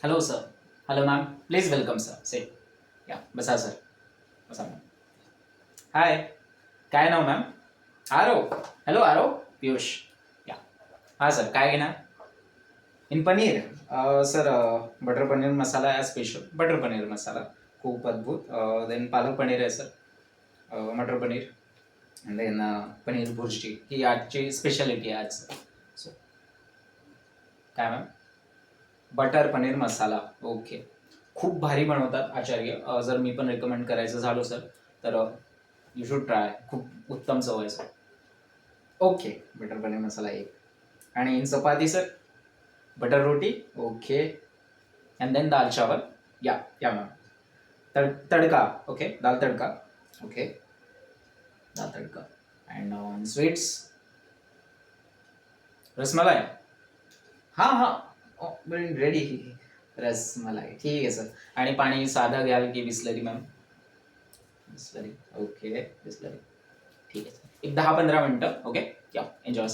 Hello sir. Hello ma'am. Please welcome sir. से या बसा सर. बसा मॅम. हाय. काय नाव मॅम? आरो. हॅलो आरो. पियुष. या. हां सर, काय घेणार? In paneer sir, butter paneer masala आहे स्पेशल. बटर पनीर मसाला खूप अद्भुत. देन पालक पनीर आहे sir, matar paneer, and then paneer bhurji. ही आजची स्पेशालिटी आहे आज. सो काय ma'am? Butter paneer masala. Okay. खूप भारी बनवतात आचार्य. जर मी पण रेकमेंड करायचं झालो सर तर यू शुड ट्राय. खूप उत्तम चव आहे sir. Okay. Butter paneer masala एक. आणि in chapati sir? Butter roti. Okay. And then dal chawal. या ma'am. Tadka. Okay. Dal tadka. Okay. Dal tadka. And sweets? Rasmalai. हां रेडी. रसमलाई ठीक आहे सर. आणि पाणी साधं घ्याल की बिस्लरी मॅम? बिस्लरी. ओके. बिस्लरी ठीक आहे सर. एक 10-15 मिनटं. ओके. या एन्जॉय.